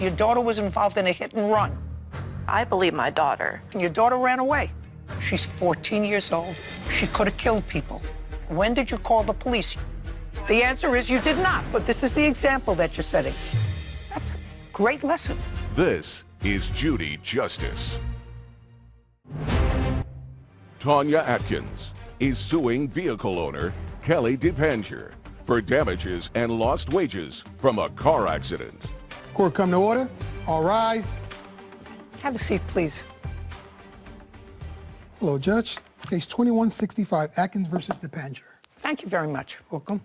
Your daughter was involved in a hit and run. I believe my daughter. And your daughter ran away. She's 14 years old. She could have killed people. When did you call the police? The answer is you did not, but this is the example that you're setting. That's a great lesson. This is Judy Justice. Tanya Atkins is suing vehicle owner Kelly DePanger for damages and lost wages from a car accident. Court come to order. All rise. Have a seat, please. Hello, Judge. Case 2165, Atkins versus DePanger. Thank you very much. Welcome.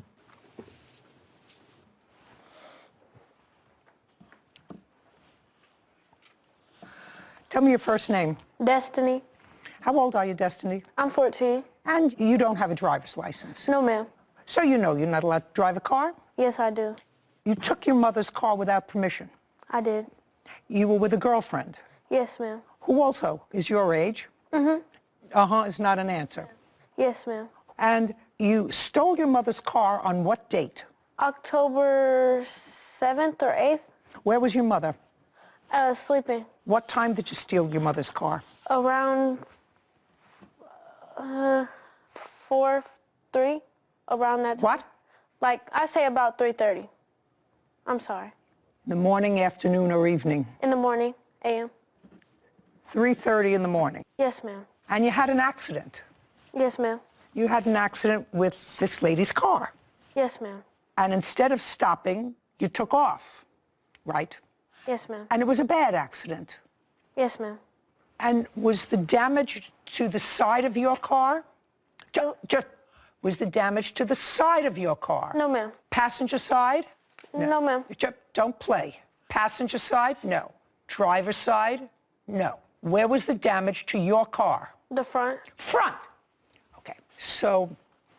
Tell me your first name. Destiny. How old are you, Destiny? I'm 14. And you don't have a driver's license. No, ma'am. So you know you're not allowed to drive a car? Yes, I do. You took your mother's car without permission. I did. You were with a girlfriend. Yes, ma'am. Who also is your age? Mm-hmm. Uh-huh is not an answer. Yes, ma'am. And you stole your mother's car on what date? October 7th or 8th. Where was your mother? Sleeping. What time did you steal your mother's car? Around 4, 3, around that time. What? Like, I say about 3:30. I'm sorry. The morning, afternoon, or evening? In the morning, a.m. 3:30 in the morning. Yes, ma'am. And you had an accident. Yes, ma'am. You had an accident with this lady's car. Yes, ma'am. And instead of stopping, you took off, right? Yes, ma'am. And it was a bad accident. Yes, ma'am. And was the damage to the side of your car? Was the damage to the side of your car? No, ma'am. Passenger side? No, ma'am. Don't play. Passenger side? No. Driver side? No. Where was the damage to your car? The front. Front. Okay. So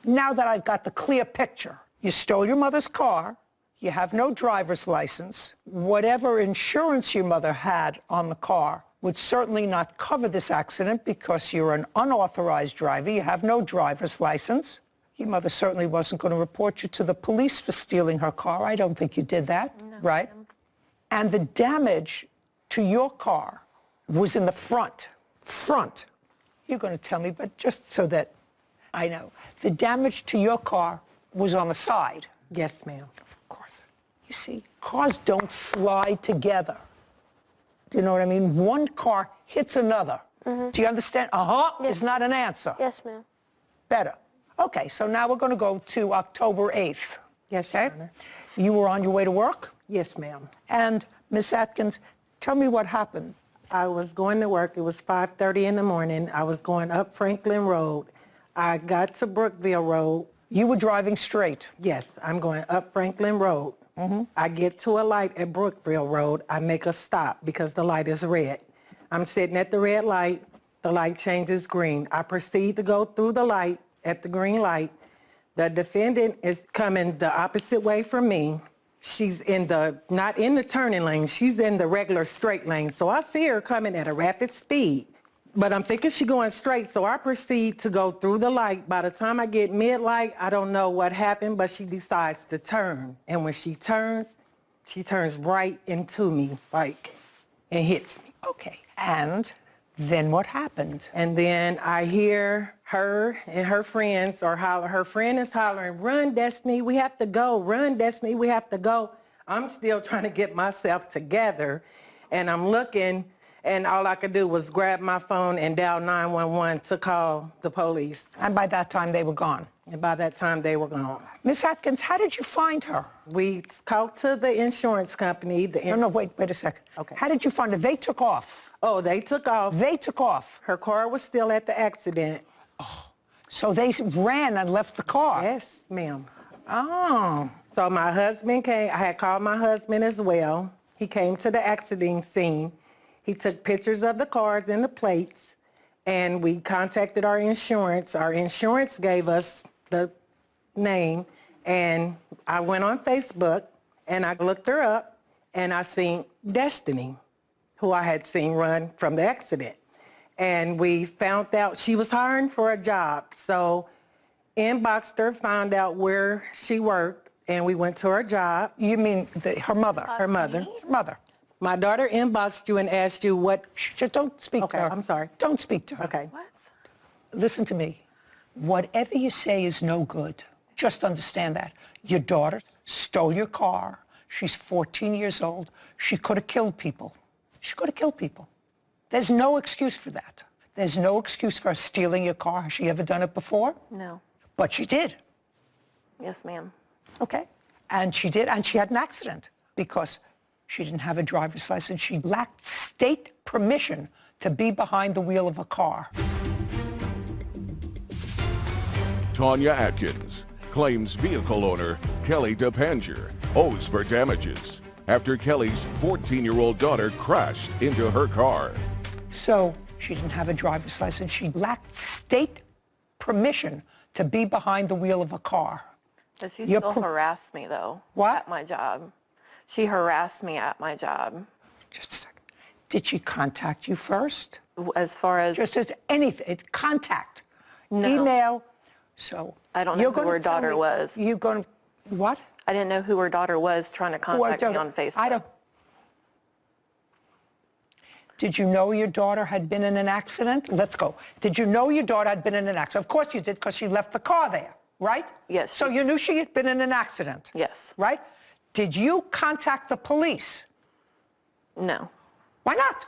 now that I've got the clear picture, you stole your mother's car, you have no driver's license, whatever insurance your mother had on the car would certainly not cover this accident because you're an unauthorized driver, you have no driver's license. Your mother certainly wasn't going to report you to the police for stealing her car. I don't think you did that, no, right? And the damage to your car was in the front. Front. You're going to tell me, but just so that I know. The damage to your car was on the side. Yes, ma'am. Of course. You see, cars don't slide together. Do you know what I mean? One car hits another. Mm-hmm. Do you understand? Yes. Is not an answer. Yes, ma'am. Better. Okay, so now we're going to go to October 8th. Yes, okay? Your Honor. You were on your way to work? Yes, ma'am. And Miss Atkins, tell me what happened. I was going to work. It was 5:30 in the morning. I was going up Franklin Road. I got to Brookville Road. You were driving straight? Yes, I'm going up Franklin Road. Mm-hmm. I get to a light at Brookville Road. I make a stop because the light is red. I'm sitting at the red light. The light changes green. I proceed to go through the light at the green light. The defendant is coming the opposite way from me. She's not in the turning lane. She's in the regular straight lane. So I see her coming at a rapid speed. But I'm thinking she's going straight, so I proceed to go through the light. By the time I get mid-light, I don't know what happened, but she decides to turn. And when she turns right into me, like, and hits me. Okay. And then what happened? And then I hear her and her friends are hollering. Her friend is hollering, "Run, Destiny, we have to go. Run, Destiny, we have to go." I'm still trying to get myself together, and I'm looking, and all I could do was grab my phone and dial 911 to call the police. And by that time, they were gone? And by that time, they were gone. Miss Atkins, how did you find her? We called to the insurance company. No, wait a second. Okay. How did you find her? They took off. Oh, they took off. They took off. Her car was still at the accident. Oh, so they ran and left the car? Yes, ma'am. Oh. So my husband came. I had called my husband as well. He came to the accident scene. He took pictures of the cars and the plates, and we contacted our insurance. Our insurance gave us the name, and I went on Facebook, and I looked her up, and I seen Destiny, who I had seen run from the accident. And we found out she was hiring for a job. So inboxed her, found out where she worked, and we went to her job. You mean her mother? Her mother. Mother. My daughter inboxed you and asked you what... Don't speak to her. Okay, I'm sorry. Don't speak to her. Okay. What? Listen to me. Whatever you say is no good. Just understand that. Your daughter stole your car. She's 14 years old. She could have killed people. She could have killed people. There's no excuse for that. There's no excuse for her stealing your car. Has she ever done it before? No. But she did. Yes, ma'am. Okay. And she did, and she had an accident because she didn't have a driver's license. She lacked state permission to be behind the wheel of a car. Tanya Atkins claims vehicle owner Kelly DePanger owes for damages after Kelly's 14-year-old daughter crashed into her car. So she didn't have a driver's license. She lacked state permission to be behind the wheel of a car. But she still harassed me, though. What? At my job. She harassed me at my job. Just a second. Did she contact you first? As far as... Just as anything, contact, No. email. So I don't know who her daughter was. You're going to, what? I didn't know who her daughter was trying to contact me on Facebook. I don't. Did you know your daughter had been in an accident? Let's go. Did you know your daughter had been in an accident? Of course you did, because she left the car there, right? Yes. So you knew she had been in an accident? Yes. Right? Did you contact the police? No. Why not?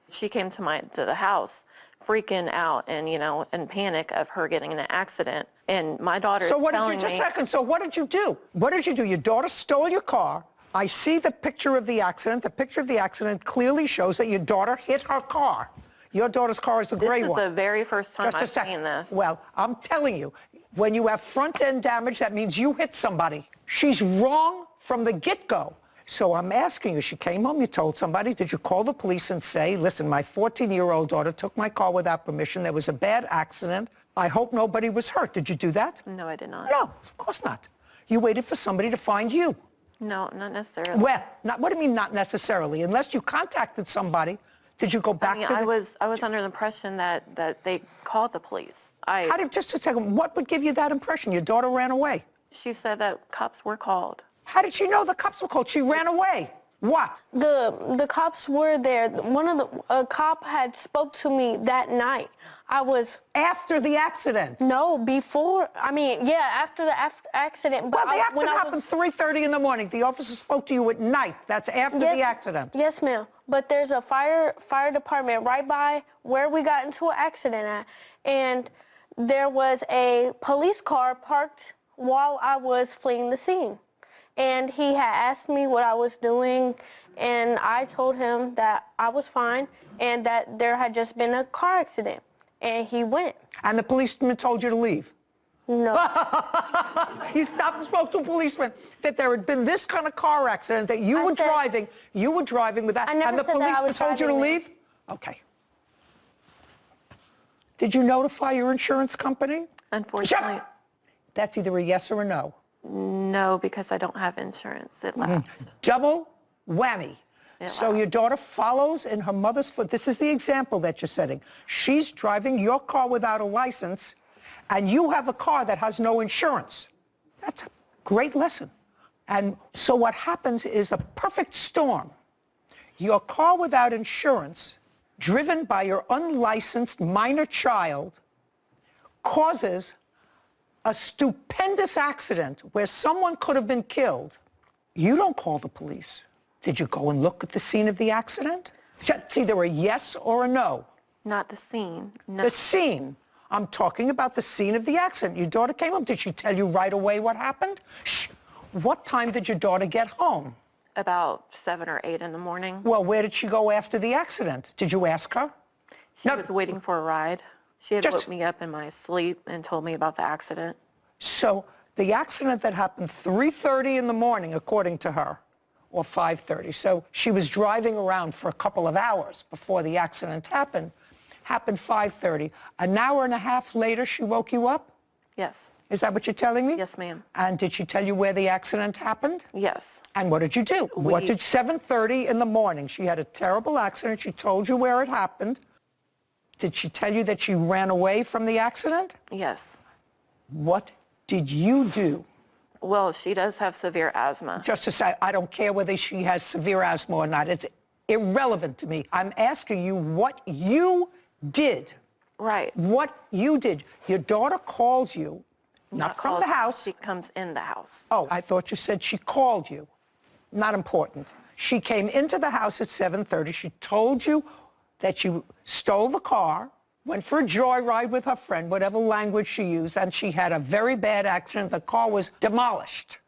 She came to the house freaking out and, in panic of her getting in an accident. And my daughter So is what did telling you, just me... a second, so what did you do? What did you do? Your daughter stole your car. I see the picture of the accident. The picture of the accident clearly shows that your daughter hit her car. Your daughter's car is the gray one. This is the very first time Just a I've second. seen this. Well, I'm telling you, when you have front-end damage, that means you hit somebody. She's wrong from the get-go. So I'm asking you, she came home, you told somebody, did you call the police and say, listen, my 14-year-old daughter took my car without permission, there was a bad accident, I hope nobody was hurt. Did you do that? No, I did not. No, of course not. You waited for somebody to find you. No, not necessarily. Well, what do you mean not necessarily? Unless you contacted somebody, did you go back to I was under the impression that they called the police. Just a second, what would give you that impression? Your daughter ran away. She said that cops were called. How did she know the cops were called? She ran away. What? The cops were there. One of the cop had spoke to me that night. I was... After the accident? No, before. I mean, yeah, after the accident. But Well, the accident happened 3:30 in the morning. The officer spoke to you at night. That's after the accident. Yes, ma'am. But there's a fire department right by where we got into an accident at. And there was a police car parked while I was fleeing the scene. And he had asked me what I was doing, and I told him that I was fine and that there had just been a car accident. And he went. And the policeman told you to leave? No. He stopped and spoke to a policeman that there had been this kind of car accident, that you were driving with that, I never and the said that I policeman was told you to driving. leave? Okay. Did you notify your insurance company? Unfortunately, That's either a yes or a no. no, because I don't have insurance. It lapsed. Double whammy. So your daughter follows in her mother's foot. This is the example that you're setting. She's driving your car without a license, and you have a car that has no insurance. That's a great lesson. And so what happens is a perfect storm. Your car without insurance, driven by your unlicensed minor child, causes a stupendous accident where someone could have been killed. You don't call the police. Did you go and look at the scene of the accident? It's either a yes or a no. Not the scene. No. The scene. I'm talking about the scene of the accident. Your daughter came home. Did she tell you right away what happened? Shh. What time did your daughter get home? About 7 or 8 in the morning. Well, where did she go after the accident? Did you ask her? She was waiting for a ride. She had Just- woke me up in my sleep and told me about the accident. So the accident that happened 3:30 in the morning, according to her, or 5:30. So she was driving around for a couple of hours before the accident happened 5:30. An hour and a half later, she woke you up? Yes. Is that what you're telling me? Yes, ma'am. And did she tell you where the accident happened? Yes. And what did you do? 7:30 in the morning? She had a terrible accident. She told you where it happened. Did she tell you that she ran away from the accident? Yes. What did you do? Well, she does have severe asthma. Just to say, I don't care whether she has severe asthma or not. It's irrelevant to me. I'm asking you what you did. Right. What you did. Your daughter calls you, not from the house. She comes in the house. Oh, I thought you said she called you. Not important. She came into the house at 7:30. She told you that you stole the car, went for a joyride with her friend, whatever language she used, and she had a very bad accident. The car was demolished.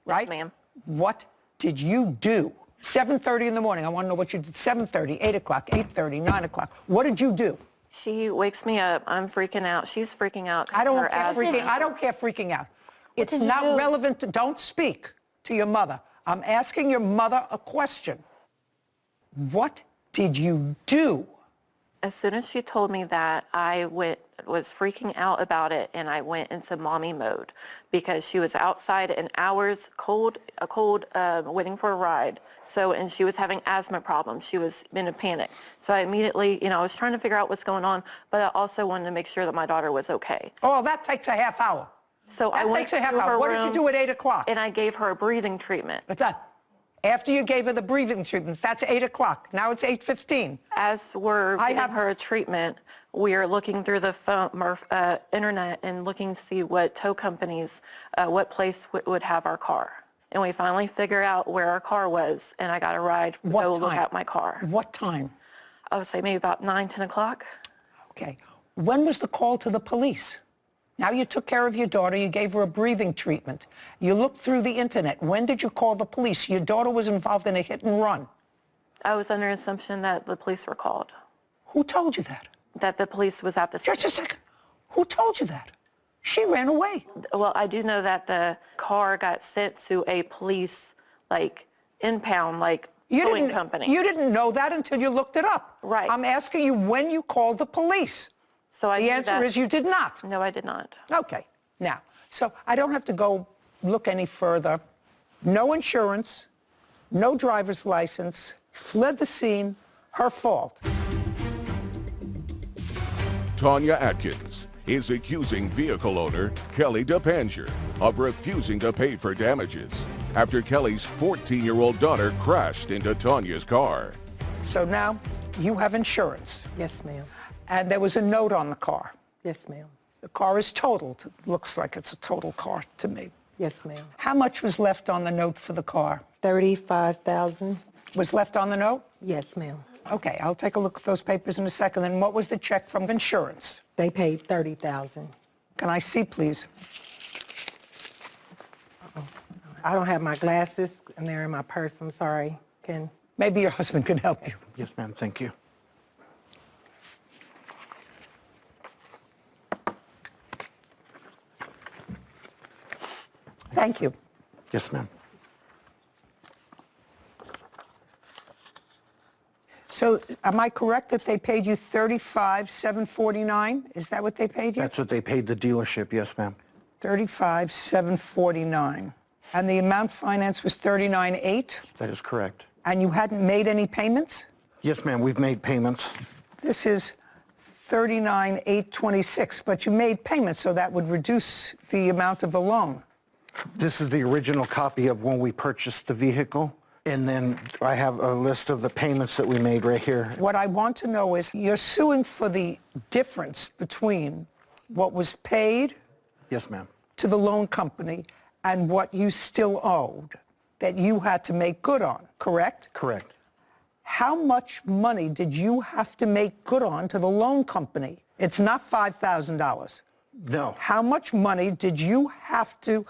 Right? Yes, ma'am. What did you do? 7:30 in the morning. I want to know what you did. 7:30, 8 o'clock, 8:30, 9 o'clock. What did you do? She wakes me up. I'm freaking out. She's freaking out. I don't care freaking out. It's did you not do? relevant. Don't speak to your mother. I'm asking your mother a question. What did you do? As soon as she told me that, I was freaking out about it, and I went into mommy mode because she was outside in hours, waiting for a ride. So, and she was having asthma problems. She was in a panic. So I immediately, I was trying to figure out what's going on, but I also wanted to make sure that my daughter was okay. Oh, that takes a half hour. So I That went takes a half to her hour. What did you room, do at 8 o'clock? and I gave her a breathing treatment. But that, after you gave her the breathing treatment, that's 8 o'clock. Now it's 8:15. As we're giving her a treatment, we are looking through the phone, internet and looking to see what tow companies, what place would have our car. And we finally figure out where our car was, and I got a ride to go look at my car. What time? I would say maybe about 9, 10 o'clock. Okay. When was the call to the police? Now you took care of your daughter. You gave her a breathing treatment. You looked through the internet. When did you call the police? Your daughter was involved in a hit and run. I was under assumption that the police were called, Who told you that? that the police was at the scene. Just a second. Who told you that? She ran away. Well, I do know that the car got sent to a police, impound, towing company. You didn't know that until you looked it up. Right. I'm asking you when you called the police. So I The knew answer that- is you did not. No, I did not. Okay. Now, so I don't have to go look any further. No insurance, no driver's license, fled the scene, her fault. Tanya Atkins is accusing vehicle owner Kelly DePanger of refusing to pay for damages after Kelly's 14-year-old daughter crashed into Tanya's car. So now you have insurance, Yes, ma'am. and there was a note on the car. Yes, ma'am. The car is totaled. It looks like it's a total car to me. Yes, ma'am. How much was left on the note for the car? $35,000. Was left on the note? Yes, ma'am. Okay, I'll take a look at those papers in a second. Then what was the check from insurance? They paid $30,000. Can I see, please? I don't have my glasses, and they're in my purse. I'm sorry. Maybe your husband can help you. Yes, ma'am. Thank you. Thank you. Yes, ma'am. So am I correct that they paid you $35,749? Is that what they paid you? That's what they paid the dealership. Yes, ma'am. $35,749. And the amount financed was $39,800? That is correct. And you hadn't made any payments? Yes, ma'am. We've made payments. This is $39,826, but you made payments, so that would reduce the amount of the loan. This is the original copy of when we purchased the vehicle. And then I have a list of the payments that we made right here. What I want to know is you're suing for the difference between what was paid Yes, ma'am. to the loan company and what you still owed that you had to make good on, correct? Correct. How much money did you have to make good on to the loan company? It's not $5,000. No. How much money did you have to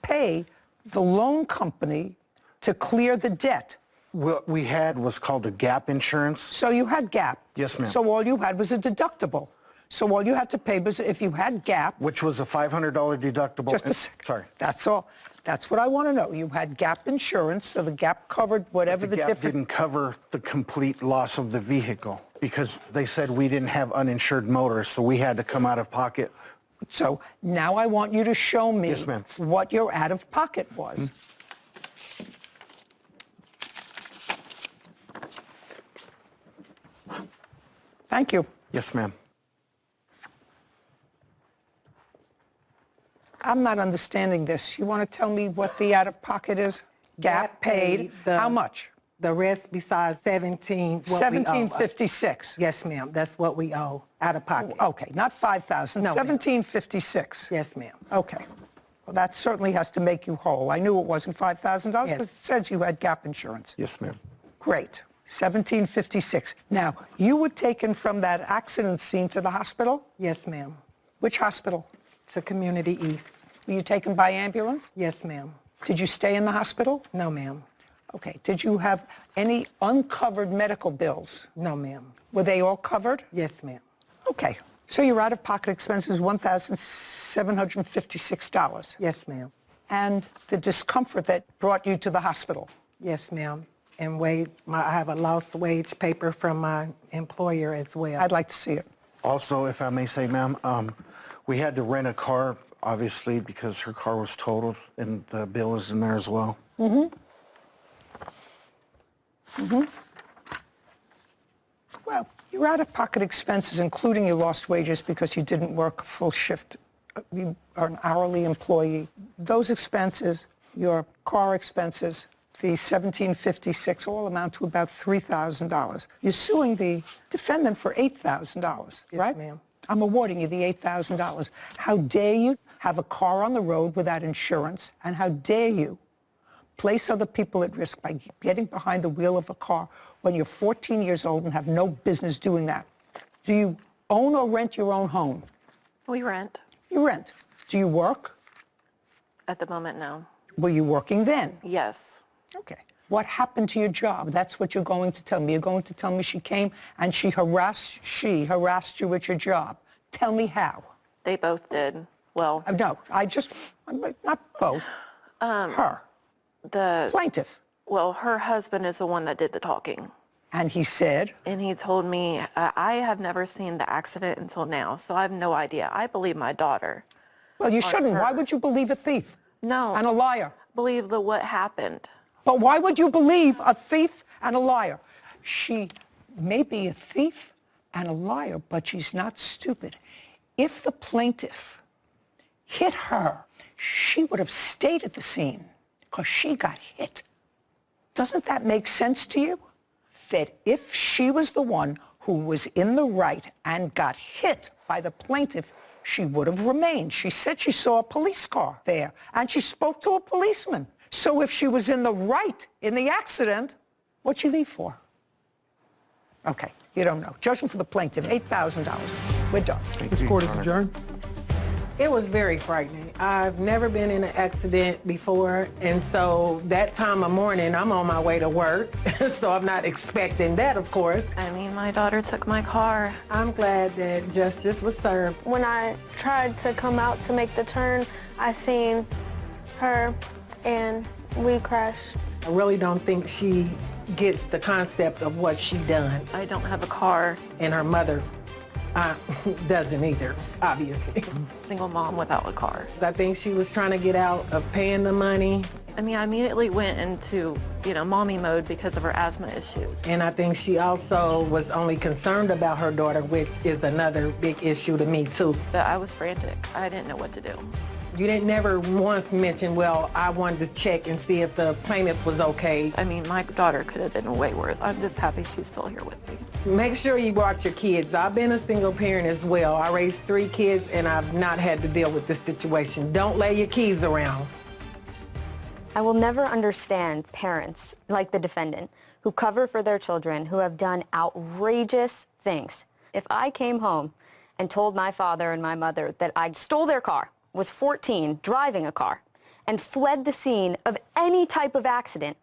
pay the loan company to clear the debt? What we had was called a gap insurance. So you had GAP. Yes, ma'am. So all you had was a deductible. So all you had to pay was if you had GAP. Which was a $500 deductible. Just a second. Sorry. That's all. That's what I want to know. You had GAP insurance, so the GAP covered whatever the The gap difference. didn't cover the complete loss of the vehicle because they said we didn't have uninsured motorists, so we had to come out of pocket. So now I want you to show me Yes, ma'am. what your out-of-pocket was. Thank you. Yes, ma'am. I'm not understanding this. You want to tell me what the out-of-pocket is? GAP paid. How much? The rest besides 17, what we owe. $1756. Yes, ma'am. That's what we owe out of pocket. Okay, not $5,000. No, ma'am. $1756. Yes, ma'am. Okay. Well, that certainly has to make you whole. I knew it wasn't $5,000 because Yes. it says you had gap insurance. Yes, ma'am. Great. $1756. Now, you were taken from that accident scene to the hospital? Yes, ma'am. Which hospital? It's a Community East. Were you taken by ambulance? Yes, ma'am. Did you stay in the hospital? No, ma'am. Okay. Did you have any uncovered medical bills? No, ma'am. Were they all covered? Yes, ma'am. Okay. So your out-of-pocket expenses $1,756. Yes, ma'am. And the discomfort that brought you to the hospital? Yes, ma'am. And I have a lost wage paper from my employer as well. I'd like to see it. Also, if I may say, ma'am, we had to rent a car, obviously, because her car was totaled, and the bill is in there as well. Well, your out-of-pocket expenses, including your lost wages because you didn't work a full shift, you are an hourly employee, those expenses, your car expenses, the $1,756 all amount to about $3,000. You're suing the defendant for $8,000, right? ma'am. I'm awarding you the $8,000. How dare you have a car on the road without insurance, and how dare you place other people at risk by getting behind the wheel of a car when you're 14 years old and have no business doing that? Do you own or rent your own home? We rent. You rent. Do you work? At the moment, no. Were you working then? Yes. Okay. What happened to your job? That's what you're going to tell me. You're going to tell me she came and she harassed you at your job. Tell me how. They both did. Well, No, not both. Her. the Plaintiff. well, her husband is the one that did the talking. And he said, And he told me, I have never seen the accident until now, so I have no idea. I believe my daughter. well, you shouldn't. her. Why would you believe a thief No. and a liar? Believe what happened. But why would you believe a thief and a liar? She may be a thief and a liar, but she's not stupid. If the plaintiff hit her, she would have stayed at the scene because she got hit. Doesn't that make sense to you? That if she was the one who was in the right and got hit by the plaintiff, she would have remained. She said she saw a police car there, and she spoke to a policeman. So if she was in the right in the accident, what'd she leave for? Okay, you don't know. Judgment for the plaintiff, $8,000. We're done. This court is adjourned. It was very frightening. I've never been in an accident before, and so that time of morning, I'm on my way to work, so I'm not expecting that, of course. I mean, my daughter took my car. I'm glad that justice was served. When I tried to come out to make the turn, I seen her and we crashed. I really don't think she gets the concept of what she done, I don't have a car. and her mother doesn't either, obviously. Single mom without a car. I think she was trying to get out of paying the money, I mean, I immediately went into, mommy mode because of her asthma issues. and I think she also was only concerned about her daughter, which is another big issue to me too. But I was frantic. I didn't know what to do. You didn't never once mention, well, I wanted to check and see if the plaintiff was okay. I mean, my daughter could have been way worse. I'm just happy she's still here with me. Make sure you watch your kids. I've been a single parent as well. I raised 3 kids and I've not had to deal with this situation. Don't lay your keys around. I will never understand parents like the defendant who cover for their children who have done outrageous things. If I came home and told my father and my mother that I stole their car, was 14, driving a car, and fled the scene of any type of accident,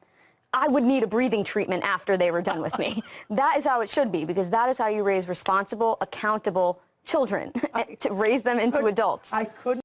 I would need a breathing treatment after they were done with me. That is how it should be, because that is how you raise responsible, accountable children, to raise them into adults. I couldn't.